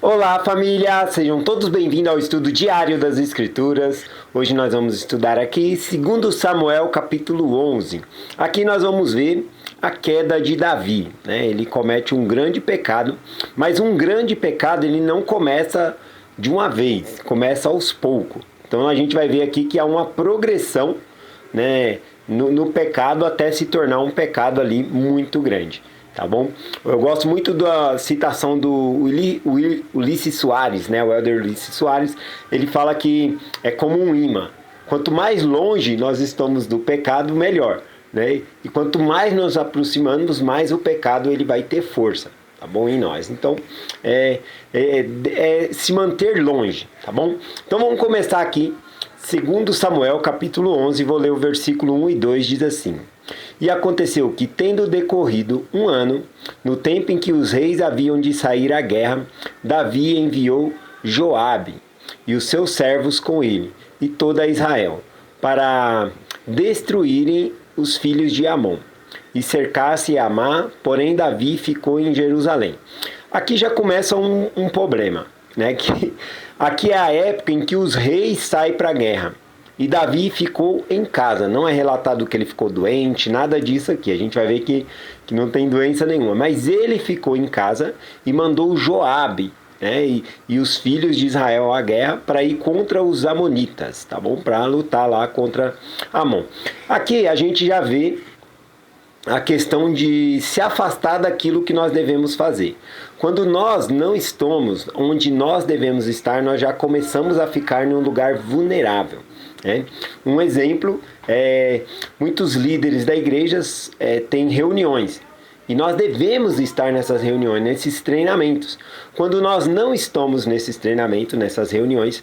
Olá, família! Sejam todos bem-vindos ao estudo diário das Escrituras. Hoje nós vamos estudar aqui 2 Samuel, capítulo 11. Aqui nós vamos ver a queda de Davi, né? Ele comete um grande pecado, mas um grande pecado ele não começa de uma vez, começa aos poucos. Então a gente vai ver aqui que há uma progressão, né, no pecado até se tornar um pecado ali muito grande. Tá bom? Eu gosto muito da citação do Ulisses Soares, né? O Elder Ulisses Soares. Ele fala que é como um imã. Quanto mais longe nós estamos do pecado, melhor, né? E quanto mais nos aproximamos, mais o pecado ele vai ter força, tá bom? Em nós. Então, se manter longe, tá bom? Então vamos começar aqui. 2 Samuel, capítulo 11, vou ler o versículo 1 e 2, diz assim: E aconteceu que, tendo decorrido um ano, no tempo em que os reis haviam de sair à guerra, Davi enviou Joabe e os seus servos com ele, e toda Israel, para destruírem os filhos de Amon, e cercasse Amá, porém Davi ficou em Jerusalém. Aqui já começa um problema, né? Que aqui é a época em que os reis saem para a guerra. E Davi ficou em casa. Não é relatado que ele ficou doente, nada disso aqui. A gente vai ver que não tem doença nenhuma. Mas ele ficou em casa e mandou Joabe, né, e os filhos de Israel à guerra para ir contra os amonitas, tá bom? Para lutar lá contra Amon. Aqui a gente já vê a questão de se afastar daquilo que nós devemos fazer. Quando nós não estamos onde nós devemos estar, nós já começamos a ficar em um lugar vulnerável. Um exemplo é muitos líderes da igreja têm reuniões e nós devemos estar nessas reuniões, nesses treinamentos. Quando nós não estamos nesses treinamentos, nessas reuniões,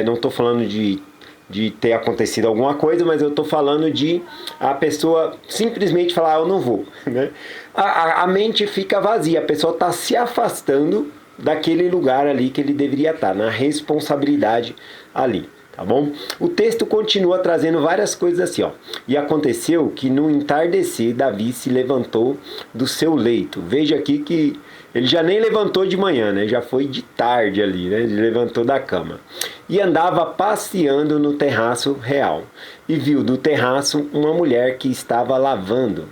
não estou falando de ter acontecido alguma coisa, mas eu estou falando de a pessoa simplesmente falar, eu não vou, né? A mente fica vazia, a pessoa está se afastando daquele lugar ali que ele deveria estar, na responsabilidade ali. Tá bom? O texto continua trazendo várias coisas assim, ó. E aconteceu que no entardecer Davi se levantou do seu leito. Veja aqui que ele já nem levantou de manhã, né? Já foi de tarde ali, né? Ele levantou da cama. E andava passeando no terraço real. E viu do terraço uma mulher que estava lavando.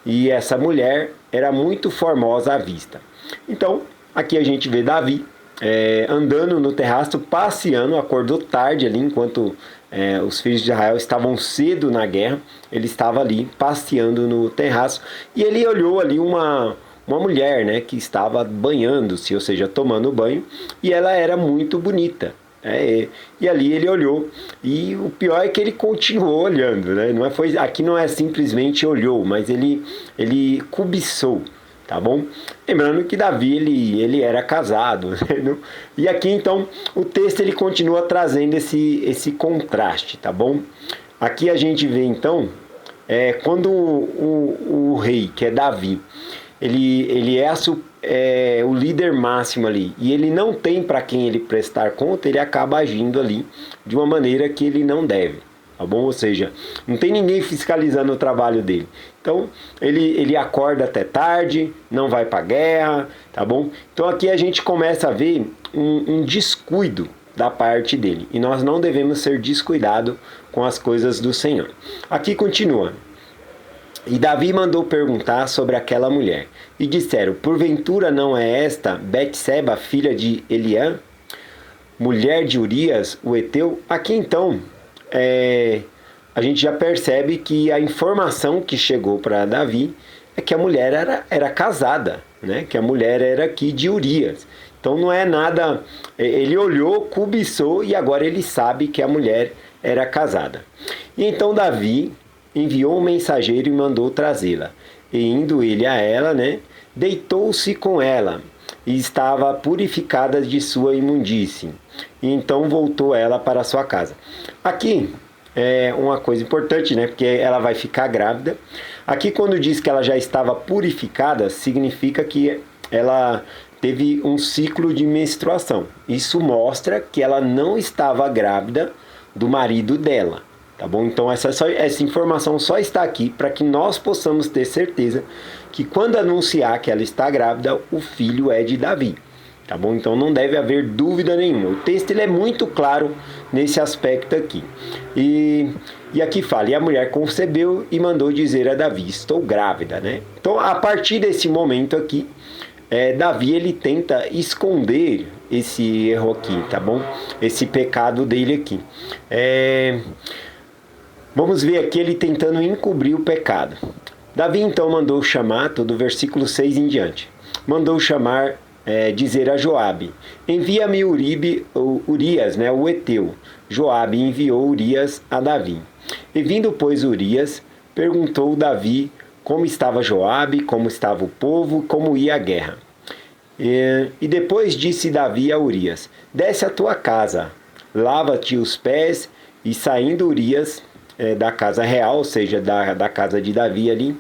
E essa mulher era muito formosa à vista. Então, aqui a gente vê Davi andando no terraço, passeando, acordou tarde ali, enquanto os filhos de Israel estavam cedo na guerra, ele estava ali passeando no terraço, e ele olhou ali uma mulher, né, que estava banhando-se, ou seja, tomando banho, e ela era muito bonita. E ali ele olhou, e o pior é que ele continuou olhando, né? Aqui não é simplesmente olhou, mas ele cobiçou. Tá bom? Lembrando que Davi ele era casado, né? E aqui então o texto ele continua trazendo esse contraste, tá bom? Aqui a gente vê então quando o rei, que é Davi, ele é o líder máximo ali e ele não tem para quem ele prestar conta, ele acaba agindo ali de uma maneira que ele não deve. Tá bom? Ou seja, não tem ninguém fiscalizando o trabalho dele. Então, ele acorda até tarde, não vai para a guerra, tá bom? Então, aqui a gente começa a ver um descuido da parte dele. E nós não devemos ser descuidados com as coisas do Senhor. Aqui continua. E Davi mandou perguntar sobre aquela mulher. E disseram, porventura não é esta Betseba, filha de Eliã, mulher de Urias, o heteu? Aqui então a gente já percebe que a informação que chegou para Davi é que a mulher era casada, né? Que a mulher era aqui de Urias. Então não é nada, ele olhou, cobiçou e agora ele sabe que a mulher era casada. E então Davi enviou um mensageiro e mandou trazê-la. E indo ele a ela, né, deitou-se com ela e estava purificada de sua imundície. E então voltou ela para sua casa. Aqui é uma coisa importante, né? Porque ela vai ficar grávida. Aqui quando diz que ela já estava purificada, significa que ela teve um ciclo de menstruação. Isso mostra que ela não estava grávida do marido dela. Tá bom? Então essa informação só está aqui para que nós possamos ter certeza que quando anunciar que ela está grávida, o filho é de Davi. tá bom? Então não deve haver dúvida nenhuma. O texto ele é muito claro nesse aspecto aqui. E aqui fala, e a mulher concebeu e mandou dizer a Davi, estou grávida, né? Então a partir desse momento aqui, Davi ele tenta esconder esse erro aqui, tá bom? Esse pecado dele aqui. Vamos ver aqui ele tentando encobrir o pecado. Davi então mandou chamar, do versículo 6 em diante, mandou chamar, dizer a Joabe, envia-me Urias, né, o Eteu. Joabe enviou Urias a Davi. E vindo, pois, Urias, perguntou Davi como estava Joabe, como estava o povo, como ia a guerra. E depois disse Davi a Urias, desce a tua casa, lava-te os pés, e saindo Urias da casa real, ou seja, da casa de Davi ali,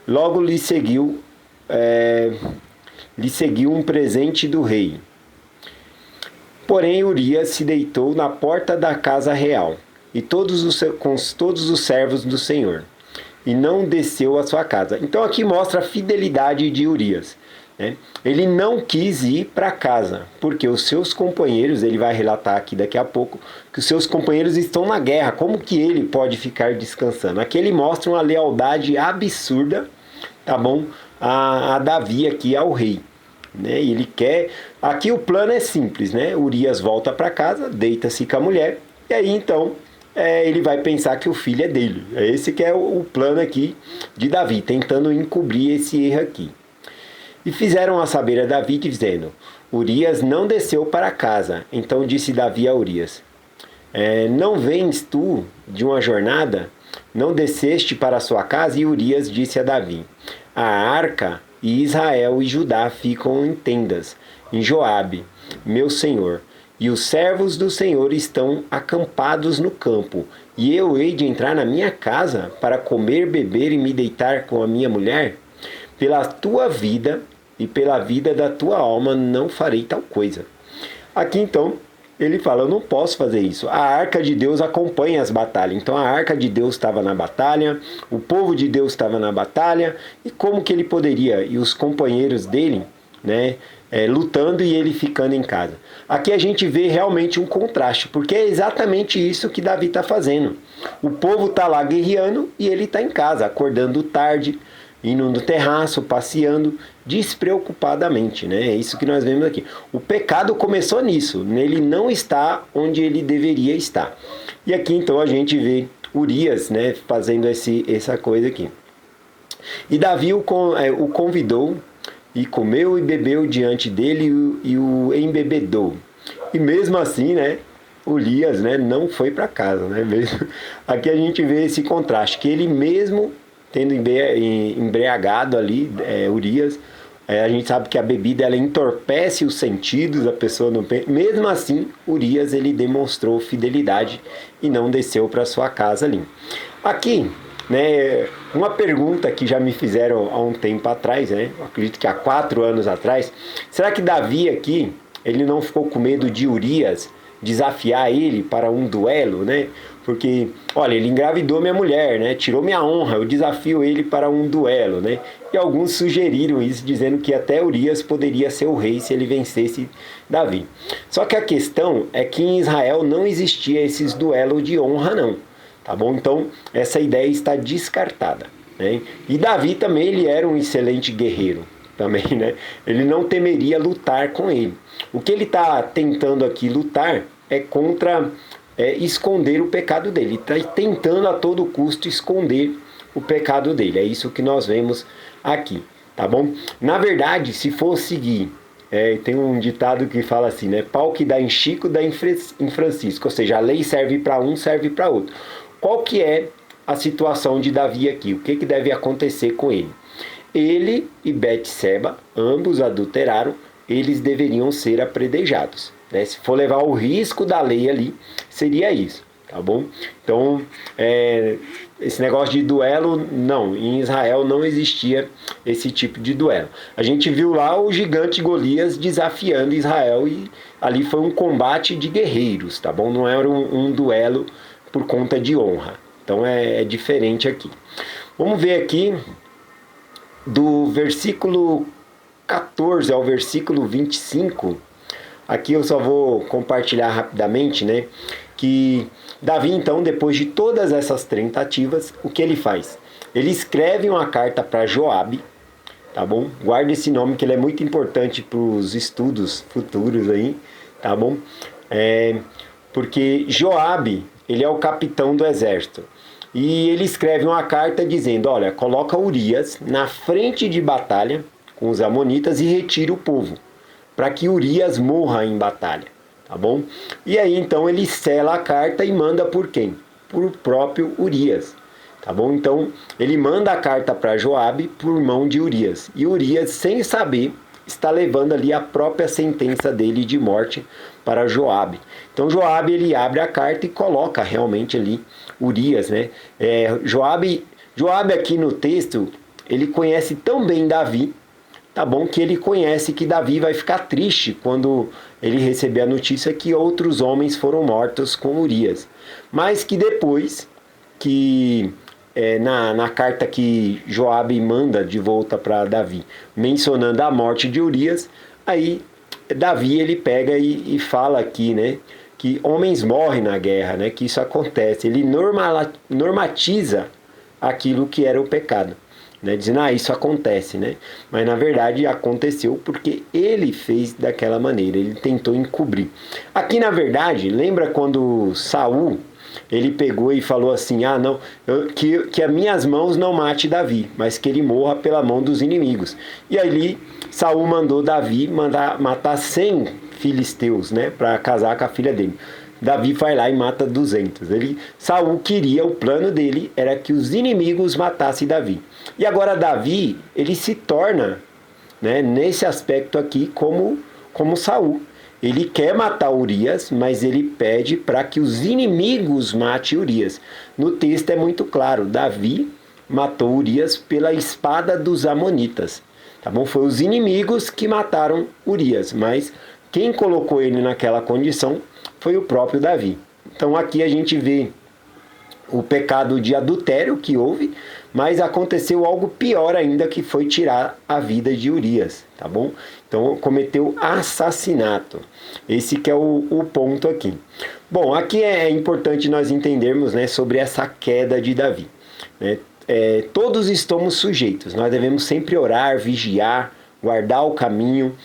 logo lhe seguiu um presente do rei. Porém, Urias se deitou na porta da casa real, e com todos os servos do Senhor, e não desceu à sua casa. Então aqui mostra a fidelidade de Urias, né? Ele não quis ir para casa, porque os seus companheiros, ele vai relatar aqui daqui a pouco, que os seus companheiros estão na guerra, como que ele pode ficar descansando? Aqui ele mostra uma lealdade absurda, tá bom? A Davi aqui, ao rei, né? E ele quer, aqui o plano é simples, né? Urias volta para casa, deita-se com a mulher, e aí então ele vai pensar que o filho é dele. Esse que é o plano aqui de Davi, tentando encobrir esse erro aqui. E fizeram a saber a Davi, dizendo, Urias não desceu para casa. Então disse Davi a Urias, não vens tu de uma jornada? Não desceste para a sua casa? E Urias disse a Davi, a arca e Israel e Judá ficam em tendas, em Joabe, meu senhor, e os servos do Senhor estão acampados no campo, e eu hei de entrar na minha casa para comer, beber e me deitar com a minha mulher? Pela tua vida e pela vida da tua alma não farei tal coisa. Aqui então ele fala, eu não posso fazer isso. A arca de Deus acompanha as batalhas. Então a arca de Deus estava na batalha, o povo de Deus estava na batalha, e como que ele poderia? E os companheiros dele, né, lutando e ele ficando em casa. Aqui a gente vê realmente um contraste, porque é exatamente isso que Davi está fazendo. O povo está lá guerreando e ele está em casa, acordando tarde, indo no terraço, passeando despreocupadamente, né? É isso que nós vemos aqui. O pecado começou nisso, nele não está onde ele deveria estar. E aqui então a gente vê Urias, né, fazendo essa coisa aqui. E Davi o convidou, e comeu e bebeu diante dele e o embebedou. E mesmo assim, né, Urias, né, não foi para casa, né? Mesmo, aqui a gente vê esse contraste, que ele mesmo tendo embriagado ali, Urias, a gente sabe que a bebida ela entorpece os sentidos, a pessoa não pensa. Mesmo assim, Urias ele demonstrou fidelidade e não desceu para sua casa ali. Aqui, né, uma pergunta que já me fizeram há um tempo atrás, né, eu acredito que há 4 anos atrás, será que Davi aqui, ele não ficou com medo de Urias desafiar ele para um duelo, né? Porque, olha, ele engravidou minha mulher, né? Tirou minha honra, eu desafio ele para um duelo, né? E alguns sugeriram isso, dizendo que até Urias poderia ser o rei se ele vencesse Davi. Só que a questão é que em Israel não existia esses duelos de honra, não. Tá bom? Então, essa ideia está descartada, né? E Davi também, ele era um excelente guerreiro, também, né? Ele não temeria lutar com ele. O que ele está tentando aqui lutar é contra esconder o pecado dele. Ele está tentando a todo custo esconder o pecado dele. É isso que nós vemos aqui, tá bom? Na verdade, se for seguir, tem um ditado que fala assim, né? Pau que dá em Chico, dá em Francisco. Ou seja, a lei serve para um, serve para outro. Qual que é a situação de Davi aqui? O que deve acontecer com ele? Ele e Betseba, ambos adulteraram, eles deveriam ser apedrejados, né? Se for levar o risco da lei ali, seria isso, tá bom? Então, esse negócio de duelo, não, em Israel não existia esse tipo de duelo. A gente viu lá o gigante Golias desafiando Israel e ali foi um combate de guerreiros, tá bom? Não era um duelo por conta de honra. Então é diferente aqui. Vamos ver aqui do versículo 14 ao versículo 25, aqui eu só vou compartilhar rapidamente, né? Que Davi, então, depois de todas essas tentativas, o que ele faz? Ele escreve uma carta para Joabe, tá bom? Guarda esse nome que ele é muito importante para os estudos futuros aí, tá bom? Porque Joabe, ele é o capitão do exército. E ele escreve uma carta dizendo, olha, coloca Urias na frente de batalha com os amonitas e retira o povo, para que Urias morra em batalha, tá bom? E aí então ele sela a carta e manda por quem? Por próprio Urias, tá bom? Então ele manda a carta para Joabe por mão de Urias. E Urias, sem saber, está levando ali a própria sentença dele de morte para Joabe. Então Joabe, ele abre a carta e coloca realmente ali Urias, né? Joabe aqui no texto, ele conhece tão bem Davi, tá bom? Que ele conhece que Davi vai ficar triste quando ele receber a notícia que outros homens foram mortos com Urias. Mas que depois, na carta que Joabe manda de volta para Davi, mencionando a morte de Urias, aí Davi ele pega e fala aqui, né? Que homens morrem na guerra, né? Que isso acontece. Ele normatiza aquilo que era o pecado, né? Dizendo, isso acontece, né? Mas na verdade aconteceu porque ele fez daquela maneira, ele tentou encobrir. Aqui na verdade, lembra quando Saul, ele pegou e falou assim, não, que as minhas mãos não mate Davi, mas que ele morra pela mão dos inimigos. E aí Saul mandou Davi matar 100 filisteus, né, para casar com a filha dele. Davi vai lá e mata 200. Saul queria, o plano dele era que os inimigos matassem Davi. E agora Davi, ele se torna, né, nesse aspecto aqui como Saul. Ele quer matar Urias, mas ele pede para que os inimigos matem Urias. No texto é muito claro, Davi matou Urias pela espada dos amonitas. Tá bom? Foi os inimigos que mataram Urias, mas quem colocou ele naquela condição foi o próprio Davi. Então aqui a gente vê o pecado de adultério que houve, mas aconteceu algo pior ainda, que foi tirar a vida de Urias, tá bom? Então cometeu assassinato. Esse que é o ponto aqui. Bom, aqui é importante nós entendermos, né, sobre essa queda de Davi, né? Todos estamos sujeitos, nós devemos sempre orar, vigiar, guardar o caminho,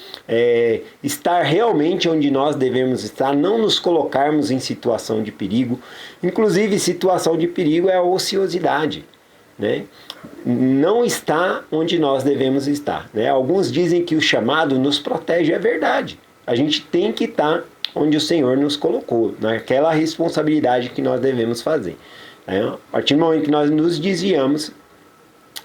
estar realmente onde nós devemos estar, não nos colocarmos em situação de perigo. Inclusive, situação de perigo é a ociosidade, né? Não está onde nós devemos estar, né? Alguns dizem que o chamado nos protege, é verdade. A gente tem que estar onde o Senhor nos colocou, naquela responsabilidade que nós devemos fazer. A partir do momento que nós nos desviamos,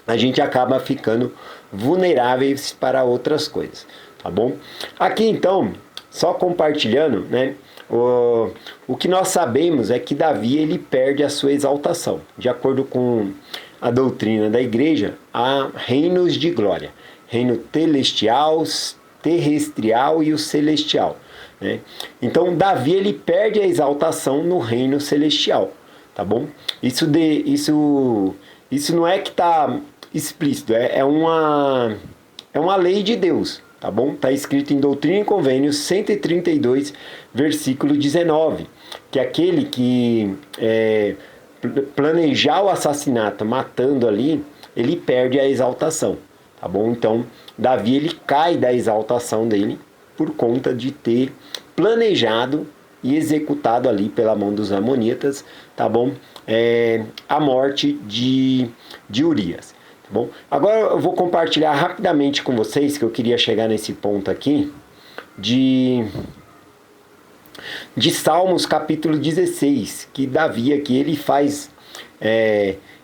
a gente acaba ficando vulneráveis para outras coisas, tá bom? Aqui então, só compartilhando, né? O que nós sabemos é que Davi, ele perde a sua exaltação. De acordo com a doutrina da igreja, há reinos de glória. Reino celestial, terrestrial e o celestial, né? Então Davi, ele perde a exaltação no reino celestial, tá bom? Isso não é que está explícito, é uma lei de Deus, tá bom? Está escrito em Doutrina e Convênios 132, versículo 19, que aquele que planejar o assassinato matando ali, ele perde a exaltação, tá bom? Então Davi, ele cai da exaltação dele por conta de ter planejado e executado ali pela mão dos amonitas, tá bom? A morte de Urias, tá bom? Agora eu vou compartilhar rapidamente com vocês, que eu queria chegar nesse ponto aqui, de Salmos capítulo 16, que Davi aqui, ele faz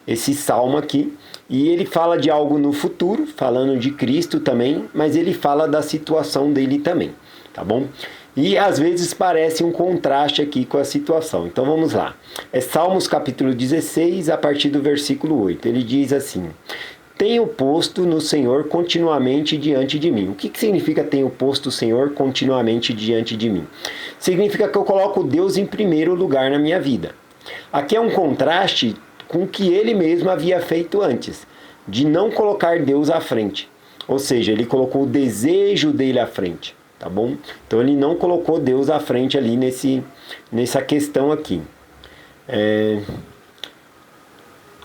esse salmo aqui, e ele fala de algo no futuro, falando de Cristo também, mas ele fala da situação dele também, tá bom? E às vezes parece um contraste aqui com a situação. Então vamos lá. Salmos capítulo 16, a partir do versículo 8. Ele diz assim: tenho posto no Senhor continuamente diante de mim. O que significa tenho posto o Senhor continuamente diante de mim? Significa que eu coloco Deus em primeiro lugar na minha vida. Aqui é um contraste com o que ele mesmo havia feito antes, de não colocar Deus à frente. Ou seja, ele colocou o desejo dele à frente, tá bom? Então ele não colocou Deus à frente ali nessa questão aqui.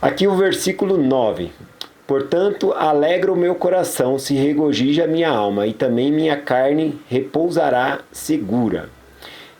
Aqui o versículo 9. Portanto, alegra o meu coração, se regozija a minha alma, e também minha carne repousará segura.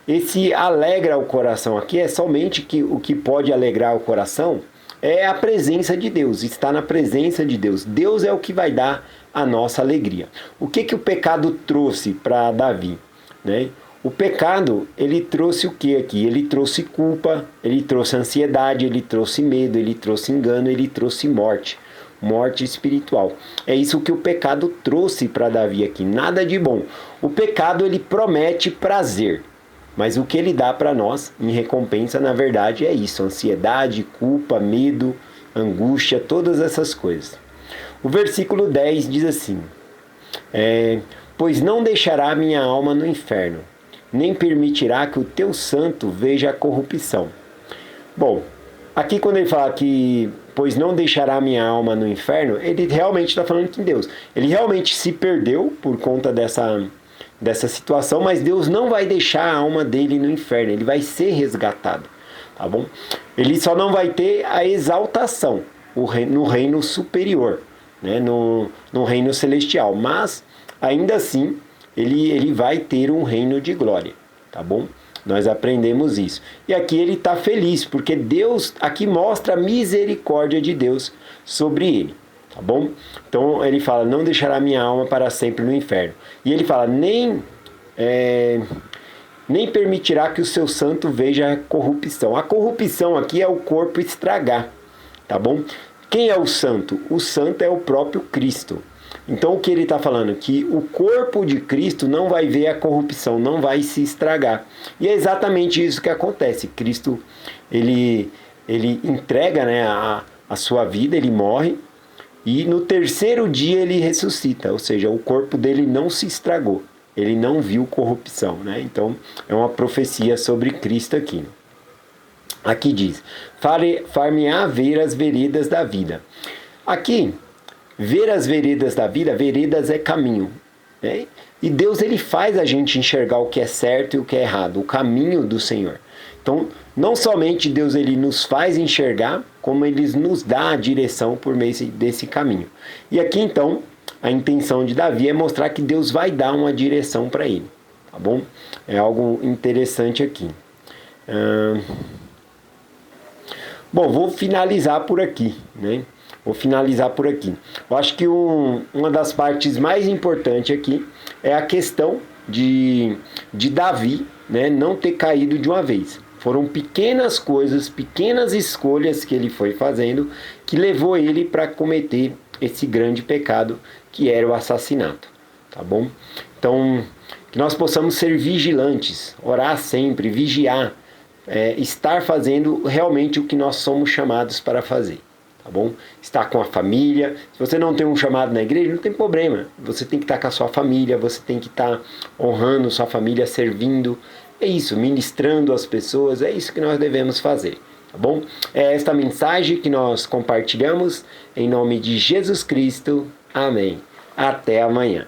Esse alegra o coração aqui é somente que o que pode alegrar o coração é a presença de Deus, está na presença de Deus. Deus é o que vai dar a nossa alegria. O que o pecado trouxe para Davi, né? O pecado, ele trouxe o que aqui? Ele trouxe culpa, ele trouxe ansiedade, ele trouxe medo, ele trouxe engano, ele trouxe morte. Morte espiritual. É isso que o pecado trouxe para Davi aqui. Nada de bom. O pecado, ele promete prazer. Mas o que ele dá para nós em recompensa, na verdade, é isso. Ansiedade, culpa, medo, angústia, todas essas coisas. O versículo 10 diz assim: pois não deixará minha alma no inferno, nem permitirá que o teu santo veja a corrupção. Bom, aqui quando ele fala que pois não deixará minha alma no inferno, ele realmente está falando que Deus. Ele realmente se perdeu por conta dessa situação, mas Deus não vai deixar a alma dele no inferno, ele vai ser resgatado, tá bom? Ele só não vai ter a exaltação no reino superior, né? no reino celestial, mas ainda assim ele vai ter um reino de glória, tá bom? Nós aprendemos isso. E aqui ele está feliz, porque Deus aqui mostra a misericórdia de Deus sobre ele. Tá bom? Então ele fala, não deixará minha alma para sempre no inferno. E ele fala, nem permitirá que o seu santo veja a corrupção. A corrupção aqui é o corpo estragar. Tá bom? Quem é o santo? O santo é o próprio Cristo. Então o que ele está falando? Que o corpo de Cristo não vai ver a corrupção, não vai se estragar. E é exatamente isso que acontece. Cristo, ele entrega, né, a sua vida, ele morre, e no terceiro dia ele ressuscita, ou seja, o corpo dele não se estragou, ele não viu corrupção, né? Então é uma profecia sobre Cristo aqui. Aqui diz, far-me-á ver as veredas da vida. Aqui, ver as veredas da vida, veredas é caminho, né? E Deus, ele faz a gente enxergar o que é certo e o que é errado, o caminho do Senhor. Então, não somente Deus ele nos faz enxergar, como ele nos dá a direção por meio desse caminho. E aqui, então, a intenção de Davi é mostrar que Deus vai dar uma direção para ele, tá bom? É algo interessante aqui. Bom, vou finalizar por aqui, né? Vou finalizar por aqui. Eu acho que uma das partes mais importantes aqui é a questão de Davi, né, não ter caído de uma vez. Foram pequenas coisas, pequenas escolhas que ele foi fazendo que levou ele para cometer esse grande pecado que era o assassinato, tá bom? Então, que nós possamos ser vigilantes, orar sempre, vigiar, estar fazendo realmente o que nós somos chamados para fazer. Tá bom? Estar com a família. Se você não tem um chamado na igreja, não tem problema. Você tem que estar com a sua família, você tem que estar honrando sua família, servindo. É isso, ministrando as pessoas, é isso que nós devemos fazer. Tá bom? É esta mensagem que nós compartilhamos em nome de Jesus Cristo. Amém. Até amanhã.